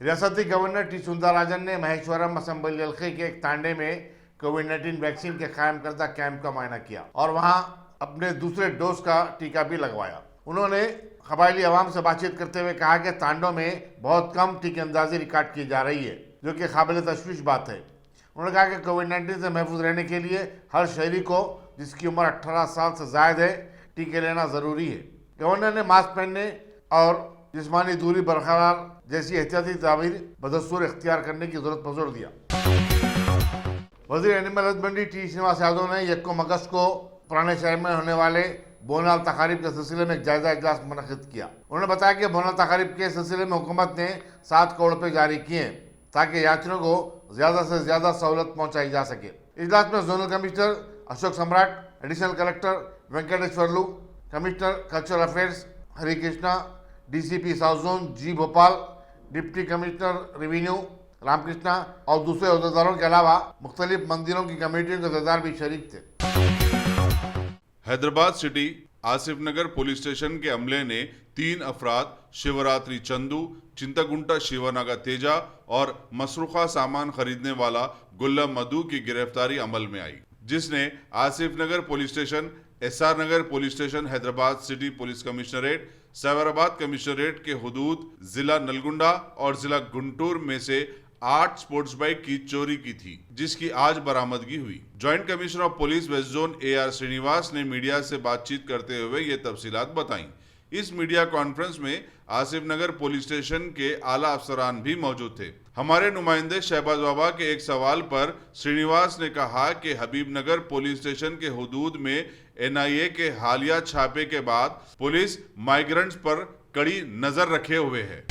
ریاستی governor T Soundararajan نے مہیشورم assembly حلقے کے ایک تانڈے میں کووڈ-19 ویکسین کے قائم کردہ کیمپ کا معائنہ کیا اور وہاں اپنے دوسرے ڈوز کا ٹیکہ بھی لگوایا۔ انہوں نے قبائلی عوام سے بات چیت کرتے ہوئے کہا کہ تانڈوں میں بہت کم ٹیکہ اندازی ریکارڈ کی جا رہی ہے، جو کہ قابل تشویش بات ہے۔ انہوں نے کہا کہ کووڈ-19 سے محفوظ رہنے کے لیے ہر شہری کو جس کی عمر 18 سال سے زائد ہے ٹیکے لینا ضروری ہے۔ گورنر نے ماسک پہننے اور جسمانی دوری برقرار جیسی احتیاطی تدابیر بدستور اختیار کرنے کی ضرورت پر زور دیا۔ وزیر animal husbandry T Srinivas Yadav نے 1 اگست کو پرانے شہر میں ہونے والے بونال تقاریب کے سلسلے میں ایک جائزہ اجلاس منعقد کیا۔ انہوں نے بتایا کہ بونال تقاریب کے سلسلے میں حکومت نے 7 کروڑ روپے جاری کیے ہیں تاکہ یاتریوں کو زیادہ سے زیادہ سہولت پہنچائی جا سکے۔ اجلاس میں zonal commissioner Ashok Samrat, additional collector Venkateshwarlu, commissioner cultural affairs Hari Krishna, D C P south zone G Bhopal, deputy commissioner revenue Ram Krishna اور دوسرے عہدیداروں کے علاوہ مختلف مندروں کی کمیٹیوں کے عہدیدار بھی شریک تھے۔ Hyderabad city Asif Nagar police station کے عملے نے 3 افراد شیوراتری چندو، چنتاگنٹا شیوناگا تیجا اور مسروقہ سامان خریدنے والا گلا مدو کی گرفتاری عمل میں آئی، جس نے Asif Nagar police station, S R Nagar police station, Hyderabad city police commissionerate, Cyberabad commissionerate کے حدود ضلع نلگنڈا اور ضلع گنٹور میں سے 8 سپورٹس بائک کی چوری کی تھی، جس کی آج برآمدگی ہوئی۔ Joint commissioner of police west zone A R Srinivas نے میڈیا سے بات چیت کرتے ہوئے یہ تفصیلات بتائیں۔ اس میڈیا کانفرنس میں آصف نگر پولیس اسٹیشن کے اعلیٰ افسران بھی موجود تھے۔ ہمارے نمائندے شہباز بابا کے ایک سوال پر سرینیواس نے کہا کہ حبیب نگر پولیس اسٹیشن کے حدود میں این آئی اے کے حالیہ چھاپے کے بعد پولیس مائیگرنٹس پر کڑی نظر رکھے ہوئے ہے۔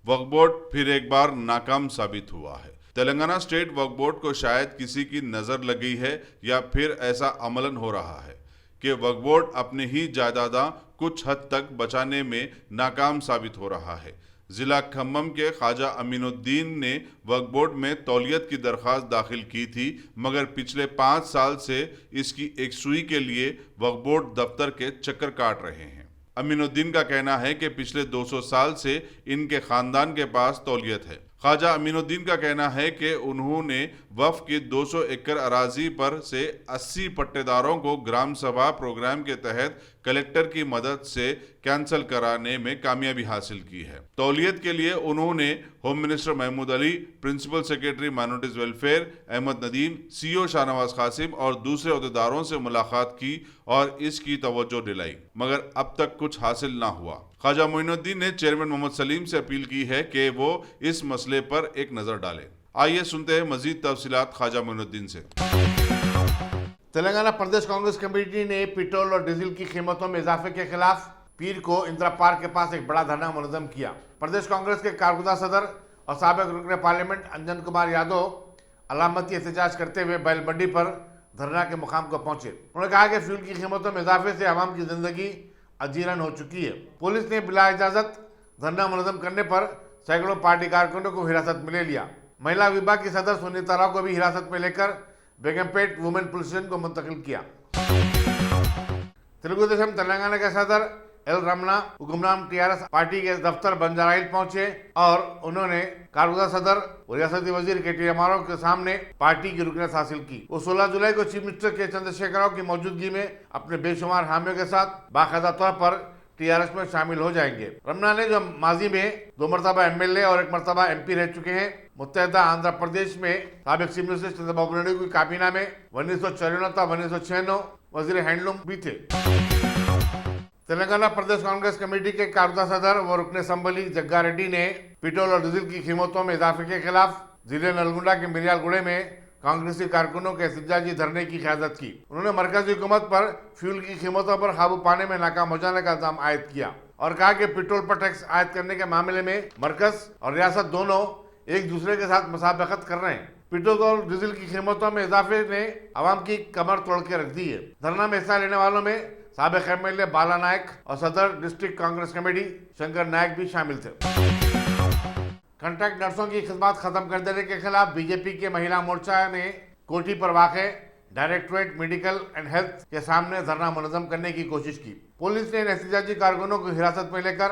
وقف بورڈ پھر ایک بار ناکام ثابت ہوا ہے۔ تلنگانہ اسٹیٹ وقف بورڈ کو شاید کسی کی نظر لگی ہے یا پھر ایسا عملاً ہو رہا ہے کہ وقف بورڈ اپنے ہی جائیداداں کچھ حد تک بچانے میں ناکام ثابت ہو رہا ہے۔ ضلع کھمم کے خواجہ امین الدین نے وقف بورڈ میں تولیت کی درخواست داخل کی تھی، مگر پچھلے 5 سال سے اس کی یکسوئی کے لیے وقف بورڈ دفتر کے چکر کاٹ رہے ہیں۔ امین الدین کا کہنا ہے کہ پچھلے 200 سال سے ان کے خاندان کے پاس تولیت ہے۔ خواجہ امین الدین کا کہنا ہے کہ انہوں نے وقف کی 200 ایکڑ اراضی پر سے 80 پٹے داروں کو گرام سبھا پروگرام کے تحت کلکٹر کی مدد سے کینسل کرانے میں کامیابی حاصل کی ہے۔ تولیت کے لیے انہوں نے home minister Mahmood Ali, principal secretary minorities welfare Ahmed Nadeem, C O Shah Nawaz Qasim اور دوسرے عہدیداروں سے ملاقات کی اور اس کی توجہ دلائی، مگر اب تک کچھ حاصل نہ ہوا۔ خواجہ معین الدین نے چیئرمین محمد سلیم سے اپیل کی ہے کہ وہ اس مسئلے پر ایک نظر ڈالیں۔ آئیے سنتے ہیں مزید تفصیلات خواجہ معین الدین سے۔ تلنگانہ پردیش کانگریس کمیٹی نے پیٹرول اور ڈیزل کی قیمتوں میں اضافے کے خلاف پیر کو اندرا پارک کے پاس ایک بڑا دھرنا منظم کیا۔ پردیش کانگریس کے کارکردہ صدر اور سابق رکن پارلیمنٹ انجن کمار یادو علامتی احتجاج کرتے ہوئے بیل منڈی پر دھرنا کے مقام کو پہنچے۔ انہوں نے کہا کہ فیول کی قیمتوں میں اضافے سے عوام کی زندگی اجیرن ہو چکی ہے۔ پولیس نے بلا اجازت دھرنا منظم کرنے پر سینکڑوں پارٹی کارکنوں کو حراست میں لے لیا۔ مہیلا وبھاگ کی صدر سنیتا راؤ کو بھی حراست میں لے کر بیگم پیٹ وومن پولیس اسٹیشن کو منتقل کیا۔ تلگو دیشم تلنگانہ کے صدر ایل رمنا حکمران ٹی آر ایس پارٹی کے دفتر بنجارا ہل پہنچے اور انہوں نے کارکردہ صدر اور ریاستی وزیر کے ٹی راؤ کے سامنے پارٹی کی رکنیت حاصل کی۔ وہ 16 جولائی کو چیف منسٹر کے چندر شیکھر راؤ کی موجودگی میں اپنے بے شمار حامیوں کے ساتھ باقاعدہ طور پر ٹی آر ایس میں شامل ہو جائیں گے۔ رمنا نے جو ماضی میں 2 مرتبہ ایم ایل اے اور 1 مرتبہ ایم پی رہ چکے ہیں، متحدہ آندھرا پردیش میں سابق چیف منسٹر چندر بابو نائیڈو کی کابینہ میں 1994 تا 1996 وزیر ہینڈلوم بھی تھے۔ تلنگانہ پردیش کانگریس کمیٹی کے کارکردہ صدر و رکن اسمبلی جگا ریڈی نے پیٹرول اور ڈیزل کی قیمتوں میں اضافے کے خلاف ضلع نلگنڈا کے مریال گڑے میں کانگریسی کارکنوں کے احتجاجی دھرنے کی قیادت کی۔ انہوں نے مرکزی حکومت پر فیول کی قیمتوں پر قابو پانے میں ناکام ہو جانے کا الزام عائد کیا اور کہا کہ پیٹرول پر ٹیکس عائد کرنے کے معاملے میں مرکز اور ریاست دونوں ایک دوسرے کے ساتھ مسابقت کر رہے ہیں۔ پیٹرول اور ڈیزل کی قیمتوں میں اضافے نے عوام کی کمر توڑ کے رکھ دی ہے۔ دھرنا میں حصہ لینے والوں میں سابق ایم ایل اے بالا نائک اور صدر ڈسٹرکٹ کانگریس کمیٹی شنکر نائک بھی شامل تھے۔ کنٹریکٹ نرسوں کی خدمات ختم کر دینے کے خلاف بی جے پی کے مہیلا مورچہ نے کوٹھی پر واقع ڈائریکٹوریٹ میڈیکل اینڈ ہیلتھ کے سامنے دھرنا منظم کرنے کی کوشش کی۔ پولیس نے ان احتجاجی کارکنوں کو حراست میں لے کر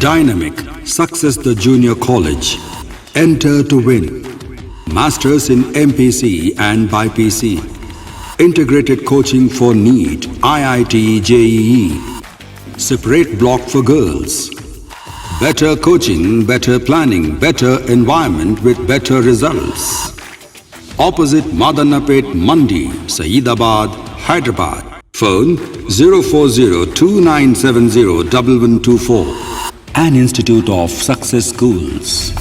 Dynamic Success the Junior College. Enter to win. Masters in MPC and BPC. Integrated coaching for NEET, IIT, JEE. Separate block for girls. Better coaching, better planning, better environment with better results. Opposite Madannapet Mandi, Saeedabad, Hyderabad. Phone 04029701124. An Institute of Success Schools.